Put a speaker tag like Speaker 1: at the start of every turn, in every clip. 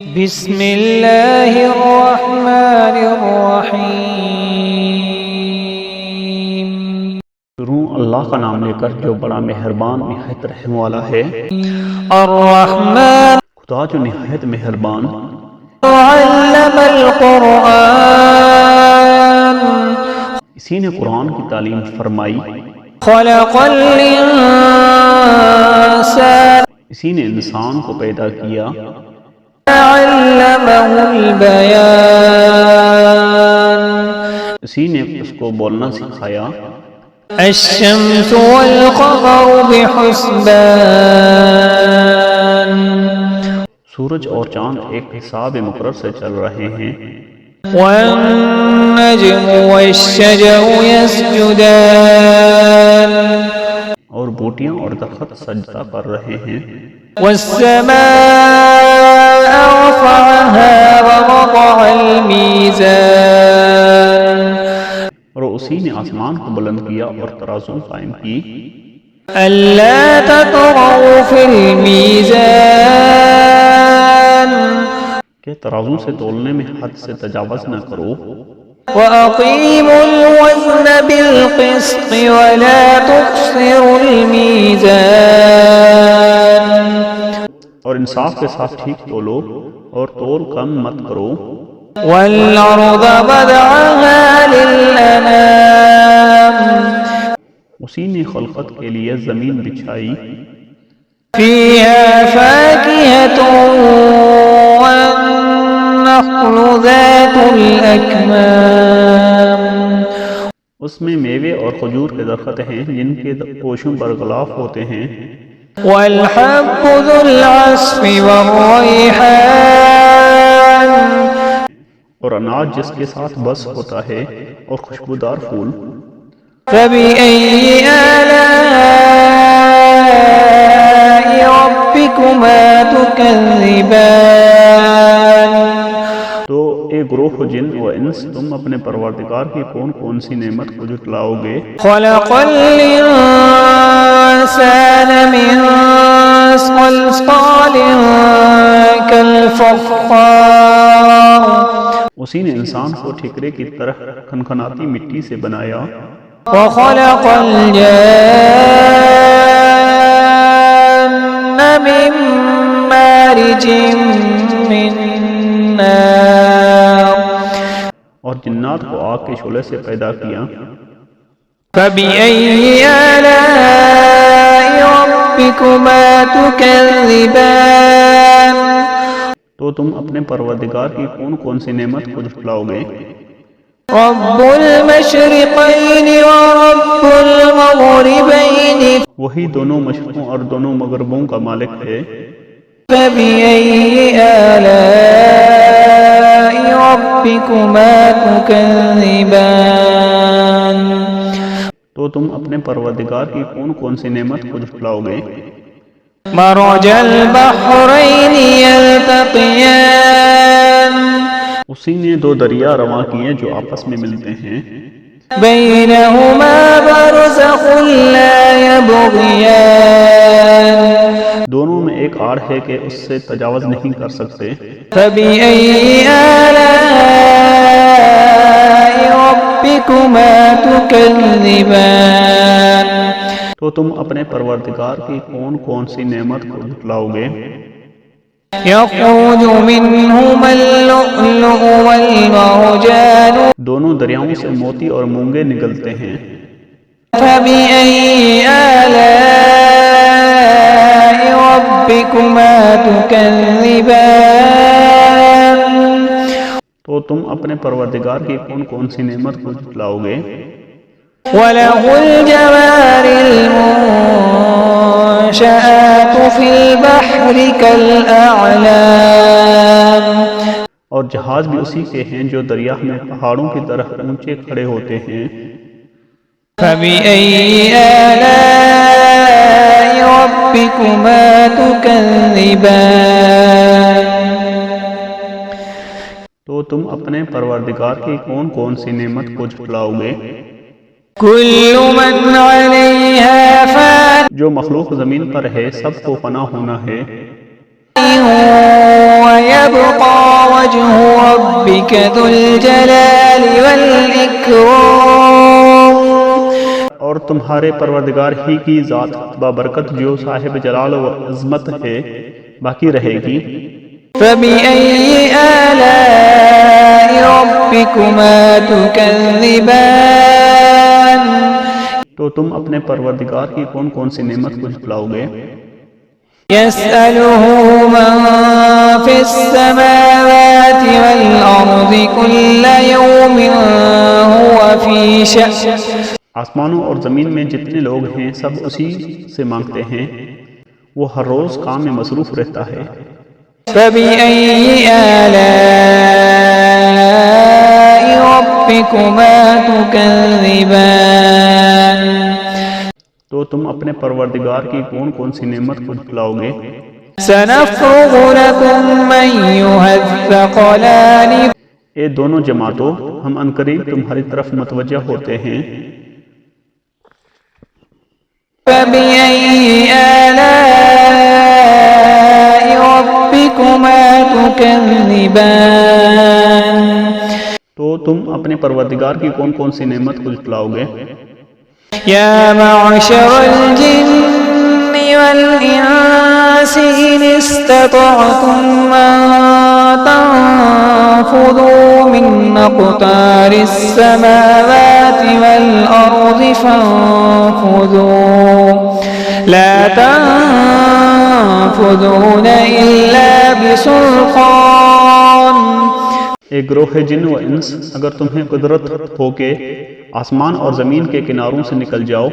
Speaker 1: بسم اللہ الرحمن الرحیم۔
Speaker 2: شروع اللہ کا نام لے کر جو بڑا مہربان نہایت رحم والا ہے۔
Speaker 1: الرحمن
Speaker 2: خدا جو نہایت مہربان
Speaker 1: علم القرآن
Speaker 2: اسی نے قرآن کی تعلیم فرمائی،
Speaker 1: خلق الانسان
Speaker 2: اسی نے انسان کو پیدا کیا،
Speaker 1: علمہ البیان
Speaker 2: اسی نے اس کو بولنا سکھایا۔
Speaker 1: الشمس والقمر بحسبان
Speaker 2: سورج اور چاند ایک حساب مقرر سے چل رہے ہیں۔
Speaker 1: والنجم والشجر يسجدان
Speaker 2: اور بوٹیاں اور درخت سجدہ کر رہے ہیں۔
Speaker 1: والسماء رفعها ووضع الميزان
Speaker 2: اور اسی نے آسمان کو بلند کیا اور ترازو قائم کی۔
Speaker 1: ألا تطغوا في الميزان
Speaker 2: کہ ترازو سے تولنے میں حد سے تجاوز نہ کرو۔
Speaker 1: وأقيموا الوزن بالقسط ولا تخسروا الميزان
Speaker 2: اور انصاف کے ساتھ ٹھیک تولو اور تول کم مت کرو۔
Speaker 1: والأرض وضعها للأنام
Speaker 2: اسی نے خلقت کے لیے زمین بچھائی،
Speaker 1: فيها فاكهة والنخل ذات الأكمام
Speaker 2: اس میں میوے اور کھجور کے درخت ہیں جن کے پوشوں پر غلاف ہوتے ہیں۔
Speaker 1: والحب ذو العصف والريحان
Speaker 2: اور اناج جس کے ساتھ بس ہوتا ہے اور خوشبودار پھول۔
Speaker 1: فبأي آلاء ربكما تكذبان
Speaker 2: تو اے گروہ جن و انس، تم اپنے پروردگار کی کون کون سی نعمت کو جھٹلاؤ گے؟
Speaker 1: خلق الإنسان من صلصال كالفخار
Speaker 2: اسی نے انسان کو ٹھیکرے کی طرح کھنکھناتی مٹی سے بنایا۔
Speaker 1: وخلق الجان من مارج من نار
Speaker 2: اور جنات کو آگ کے شعلے سے پیدا کیا۔
Speaker 1: فبأي آلاء ربكما تكذبان
Speaker 2: تو تم اپنے پروردگار کی کون کون سی نعمت کو جھٹلاؤ گے؟
Speaker 1: رب المشرقين ورب المغربين
Speaker 2: وہی دونوں مشرقوں اور دونوں مغربوں کا مالک ہے۔
Speaker 1: فبأي آلاء ربكما تكذبان
Speaker 2: تو تم اپنے پروردگار کی کون کون سی نعمت کو جھٹلاؤ گے؟
Speaker 1: مرج البحرين يلتقيان
Speaker 2: اسی نے دو دریا رواں کیے جو آپس میں ملتے ہیں۔
Speaker 1: بينهما برزخ لا يبغيان
Speaker 2: دونوں میں ایک آڑ ہے کہ اس سے تجاوز نہیں کر سکتے۔
Speaker 1: فبأي آلاء ربكما تكذبان
Speaker 2: تو تم اپنے پروردگار کی کون کون سی نعمت کو جھٹلاؤ گے؟
Speaker 1: يخرج منهما اللؤلؤ والمرجان
Speaker 2: دونوں دریاؤں سے موتی اور مونگے نکلتے ہیں۔
Speaker 1: فبأي آلاء ربكما تكذبان
Speaker 2: تو تم اپنے پروردگار کی کون کون سی نعمت کو جھٹلاؤ گے؟
Speaker 1: وله الجوار المنشآت في البحر كالأعلام
Speaker 2: اور جہاز بھی اسی کے ہیں جو دریا میں پہاڑوں کی طرح اونچے کھڑے ہوتے ہیں۔
Speaker 1: فبأي آلاء ربكما تكذبان
Speaker 2: تو تم اپنے پروردگار کی کون کون سی نعمت کو جھٹلاؤ گے؟
Speaker 1: كل من عليها فان
Speaker 2: جو مخلوق زمین پر ہے سب کو فنا ہونا ہے،
Speaker 1: ويبقى ربك ذو الجلال والإكرام
Speaker 2: اور تمہارے پروردگار ہی کی ذات بابرکت جو صاحب جلال و عظمت ہے باقی رہے گی۔
Speaker 1: فبأي آلاء ربكما تكذبان
Speaker 2: تو تم اپنے پروردگار کی کون کون سی نعمت کو جھٹلاؤ گے؟
Speaker 1: يسأله من في السماوات والأرض كل يوم هو في شأن
Speaker 2: آسمانوں اور زمین میں جتنے لوگ ہیں سب اسی سے مانگتے ہیں، وہ ہر روز کام میں مصروف رہتا ہے۔
Speaker 1: فبأي آلاء ربكما تكذبان
Speaker 2: تو تم اپنے پروردگار کی کون کون سی نعمت کو جھٹلاؤ گے؟
Speaker 1: سنفرغ لكم أيها الثقلان
Speaker 2: اے دونوں جماعتوں، ہم عنقریب تمہاری طرف متوجہ ہوتے ہیں۔
Speaker 1: فبأي آلاء ربكما تكذبان
Speaker 2: تو تم اپنے پروردگار کی کون کون سی نعمت کو جھٹلاؤ گے؟
Speaker 1: يا معشر الجن والإنس إن استطعتم أن تنفذوا من أقطار السماوات والأرض فانفذوا لا تنفذون إلا بسلطان۔
Speaker 2: اے گروہ جن و انس، اگر تمہیں قدرت ہو کہ آسمان اور زمین کے کناروں سے نکل جاؤ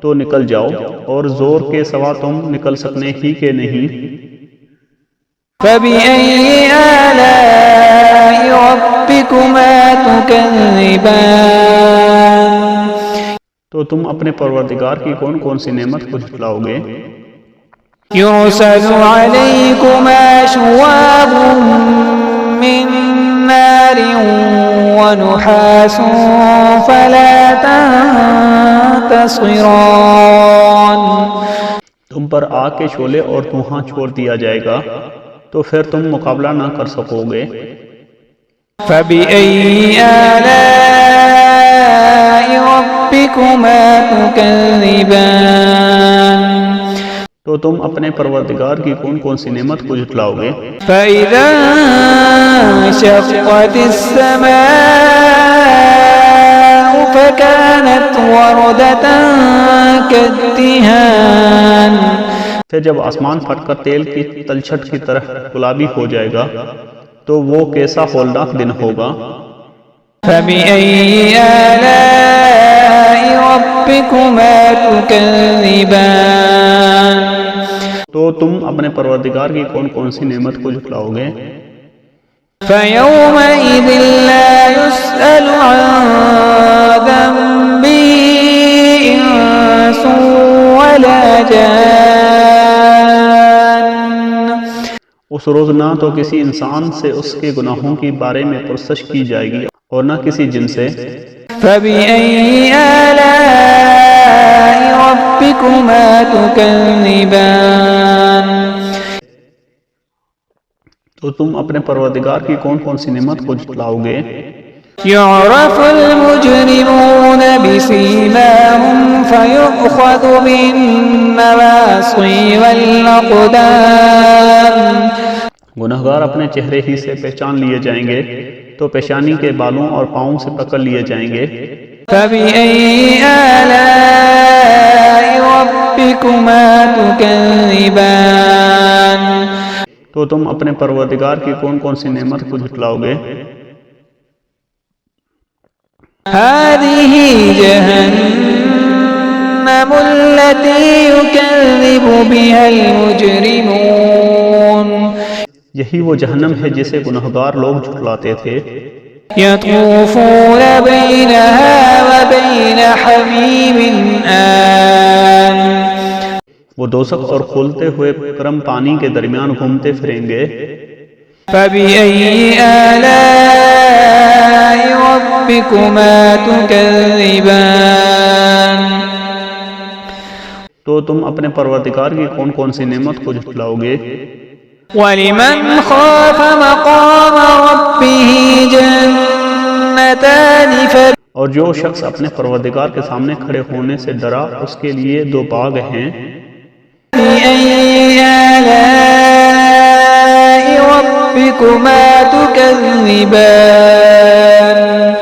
Speaker 2: تو نکل جاؤ، اور زور کے سوا تم نکل سکنے ہی کے نہیں۔
Speaker 1: فبأي آلاء ربكما تكذبان
Speaker 2: تو تم اپنے پروردگار کی کون کون سی نعمت کو جھٹلاؤ گے؟
Speaker 1: يرسل عليكما شواظ من نار ونحاس فلا تنتصران
Speaker 2: تم پر آگ کے شعلے اور دھواں چھوڑ دیا جائے گا تو پھر تم مقابلہ نہ کر سکو گے۔
Speaker 1: فبأي آلاء ربكما تكذبان
Speaker 2: تو تم اپنے پروردگار کی کون کون سی نعمت کو جھٹلاؤ گے؟
Speaker 1: فإذا انشقت السماء فكانت وردة كالدهان
Speaker 2: پھر جب آسمان پھٹ کر تیل کی تلچھٹ کی طرح گلابی ہو جائے گا تو وہ کیسا ہولناک دن ہوگا۔
Speaker 1: فبأي آلاء ربكما تكذبان
Speaker 2: تو تم اپنے پروردگار کی کون کون سی نعمت کو جھٹلاؤ گے؟
Speaker 1: فيومئذ لا يسأل عن ذنبه إنس ولا جان
Speaker 2: اس روز نہ تو کسی انسان سے اس کے گناہوں کے بارے میں پرسش کی جائے گی اور نہ کسی جن سے۔
Speaker 1: فبأي آلاء ربكما تكذبان
Speaker 2: تو تم اپنے پروردگار کی کون کون سی نعمت کو جھٹلاؤ گے؟
Speaker 1: يعرف المجرمون بسيماهم فيؤخذ بالنواصي والأقدام
Speaker 2: گنہگار اپنے چہرے ہی سے پہچان لیے جائیں گے تو پیشانی کے بالوں اور پاؤں سے پکڑ لیے جائیں گے۔
Speaker 1: فبأي آلاء ربكما تكذبان
Speaker 2: تو تم اپنے پروردگار کی کون کون سی نعمت کو جھٹلاؤ گے؟
Speaker 1: هذه جهنم التي يكذب بها المجرمون
Speaker 2: یہی وہ جہنم ہے جسے گنہگار لوگ جھٹلاتے تھے۔
Speaker 1: يطوفون بينها وبين حميم آن
Speaker 2: وہ دوزخ اور کھولتے ہوئے گرم پانی کے درمیان گھومتے پھریں گے۔
Speaker 1: فبأي آلاء ربكما تكذبان
Speaker 2: تو تم اپنے پروردگار کی کون کون سی نعمت کو جھٹلاؤ گے؟
Speaker 1: ولمن خاف مقام ربه ربه جنتان
Speaker 2: اور جو شخص اپنے پروردگار کے سامنے کھڑے ہونے سے ڈرا اس کے لیے دو باغ ہیں۔
Speaker 1: فبأي آلاء ربكما تكذبان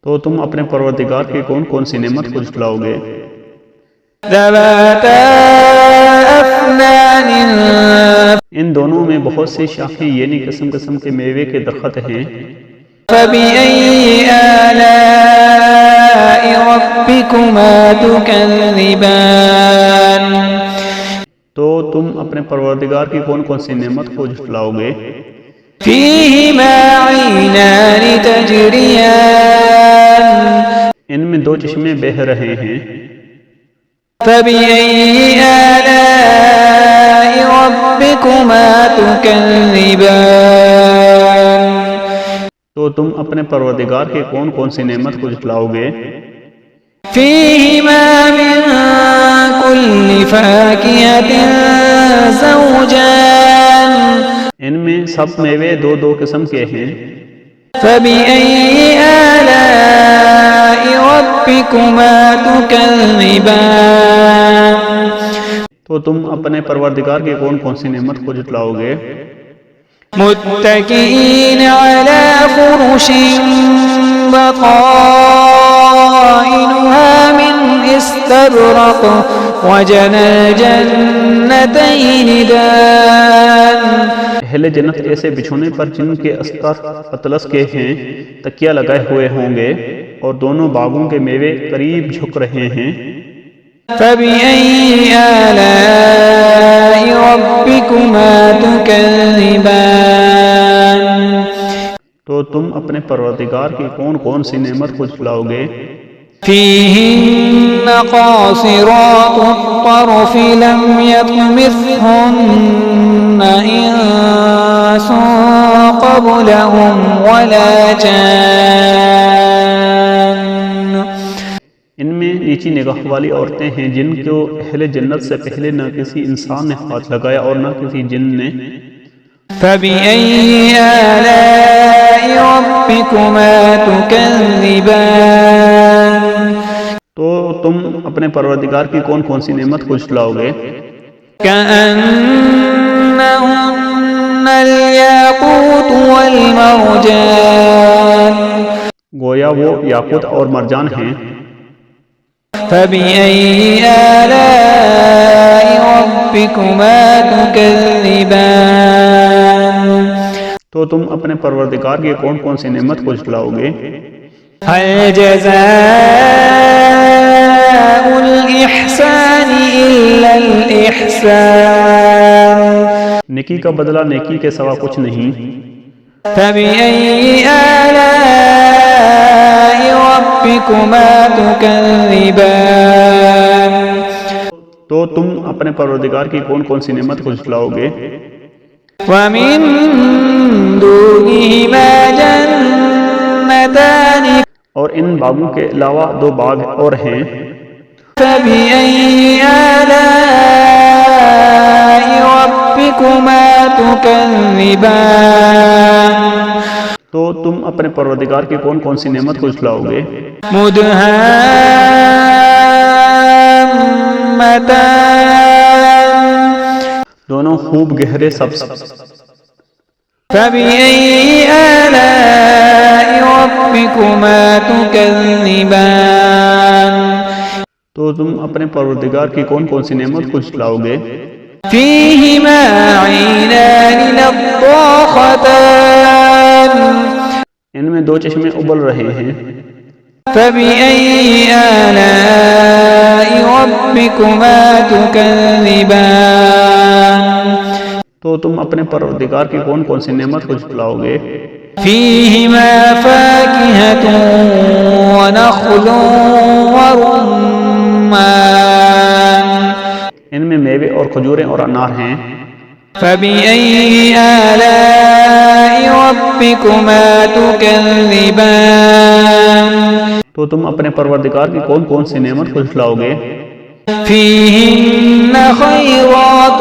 Speaker 2: تو تم اپنے پروردگار کی کون کون سی نعمت کو جھٹلاؤ گے؟
Speaker 1: ذواتا أفنان
Speaker 2: ان دونوں میں بہت سی شاخیں یعنی قسم قسم کے میوے کے درخت ہیں۔
Speaker 1: فبأي آلاء ربكما تكذبان
Speaker 2: تو تم اپنے پروردگار کی کون کون سی نعمت کو جھٹلاؤ گے؟
Speaker 1: فيهما عينان تجريان
Speaker 2: ان میں دو چشمے بہہ رہے ہیں۔
Speaker 1: فبأي آلاء ربكما تكذبان
Speaker 2: تو تم اپنے پروردگار کی کون کون سی نعمت کو جھٹلاؤ گے؟
Speaker 1: فيهما من كل فاكهة زوجان
Speaker 2: ان میں سب میوے دو دو قسم کے ہیں۔
Speaker 1: فبأي آلاء ربكما تكذبان
Speaker 2: تو تم اپنے پروردگار کی کون کون سی نعمت کو جھٹلاؤ گے؟
Speaker 1: متكئين على فرش بطائنها من استبرق وجنى الجنتين دان
Speaker 2: اہل جنت ایسے بچھونے پر جن کے استر اطلس کے ہیں تکیہ لگائے ہوئے ہوں گے اور دونوں باغوں کے میوے قریب جھک رہے ہیں۔
Speaker 1: فبأي آلاء ربكما تكذبان
Speaker 2: تو تم اپنے پروردگار کی کون کون سی نعمت کو جھٹلاؤ گے؟
Speaker 1: فيهن قاصرات الطرف لم يطمثهن إنس قبلهم ولا جان
Speaker 2: ان میں نیچی نگاہ والی عورتیں ہیں جن کو اہل جنت سے پہلے نہ کسی انسان نے ہاتھ لگایا اور نہ کسی جن نے۔
Speaker 1: فبأي آلاء ربكما تكذبان
Speaker 2: تو تم اپنے پروردگار کی کون کون سی نعمت کو جھٹلاؤ گے؟
Speaker 1: كأنهن الياقوت والمرجان
Speaker 2: گویا وہ یاقوت اور مرجان ہیں۔
Speaker 1: فبأي آلاء ربكما تكذبان
Speaker 2: تو تم اپنے پروردگار کی کون کون سی نعمت کو جھٹلاؤ گے؟
Speaker 1: هل جزاء الإحسان إلا الإحسان
Speaker 2: نیکی کا بدلہ نیکی کے سوا کچھ نہیں۔
Speaker 1: فبأي آلاء ربكما تكذبان
Speaker 2: تو تم اپنے پروردگار کی کون کون سی نعمت کو جھٹلاؤ گے؟
Speaker 1: ومن دونهما جنتان
Speaker 2: اور ان باغوں کے علاوہ دو باغ اور ہیں۔
Speaker 1: فبأي آلاء ربكما تكذبان
Speaker 2: تو تم اپنے پروردگار کی کون کون سی نعمت کو جھٹلاؤ گے؟
Speaker 1: مدهامتان
Speaker 2: دونوں خوب گہرے سبز۔
Speaker 1: فبأي آلاء ربكما تكذبان
Speaker 2: تو تم اپنے پروردگار کی کون کون سی نعمت کو جھٹلاؤ گے؟
Speaker 1: فيهما عينان نضاختان
Speaker 2: ان میں دو چشمے ابل رہے ہیں۔
Speaker 1: فبأي آلاء ربكما تكذبان
Speaker 2: تو تم اپنے پروردگار کی کون کون سی نعمت کو جھٹلاؤ گے؟
Speaker 1: فيهما فاكهة ونخل ورمان
Speaker 2: ان میں میوے اور کھجوریں اور انار ہیں۔
Speaker 1: فبأي آلاء ربكما تكذبان
Speaker 2: تو تم اپنے پروردگار کی کون کون سی نعمت کو جھٹلاؤ گے؟
Speaker 1: فيهن خيرات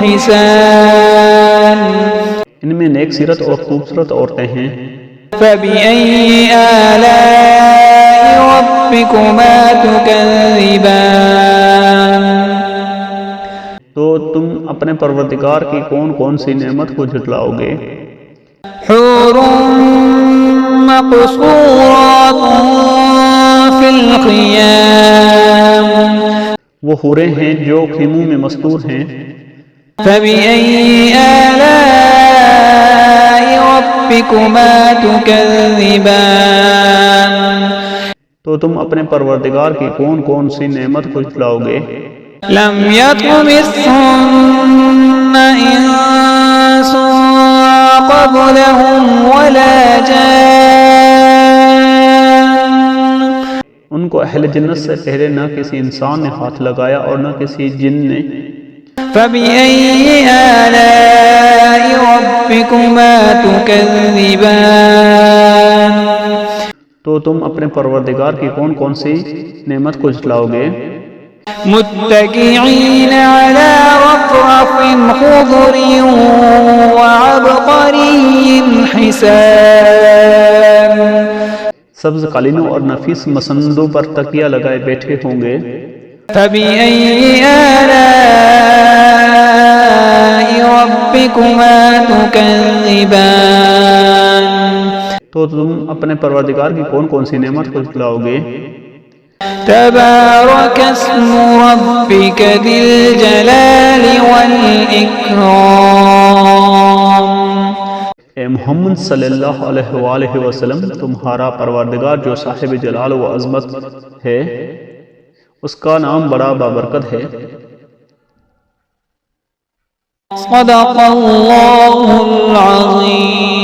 Speaker 1: حسان
Speaker 2: ان میں نیک سیرت اور خوبصورت عورتیں ہیں۔
Speaker 1: فبأي آلاء ربكما تكذبان
Speaker 2: تو تم اپنے پروردگار کی کون کون سی نعمت کو جھٹلاؤ گے؟
Speaker 1: حور مقصورات في الخيام
Speaker 2: وہ حوریں ہیں جو خیموں میں مستور ہیں۔
Speaker 1: فبأي آلاء ربكما تكذبان
Speaker 2: تو تم اپنے پروردگار کی کون کون سی نعمت کو جھٹلاؤ گے؟
Speaker 1: لم يطمثهن إنس قبلهم ولا جان
Speaker 2: ان کو اہل جنت سے پہلے نہ کسی انسان نے ہاتھ لگایا اور نہ کسی جن نے۔
Speaker 1: فبأي آلاء ربكما تكذبان
Speaker 2: تو تم اپنے پروردگار کی کون کون سی نعمت کو جھٹلاؤ گے؟
Speaker 1: متكئين على رفرف خضر وعبقري حسان
Speaker 2: سبز قالینوں اور نفیس مسندوں پر تکیہ لگائے بیٹھے ہوں گے۔
Speaker 1: فبأي آلاء ربكما تكذبان
Speaker 2: تو تم اپنے پروردگار کی کون کون سی نعمت کو جھٹلاؤ گے؟
Speaker 1: تبارك اسم ربك ذي الجلال والإكرام
Speaker 2: اے محمد صلی اللہ علیہ وآلہ وسلم، تمہارا پروردگار جو صاحب جلال و عظمت ہے، اس کا نام بڑا بابرکت ہے۔
Speaker 1: صدق اللہ العظیم۔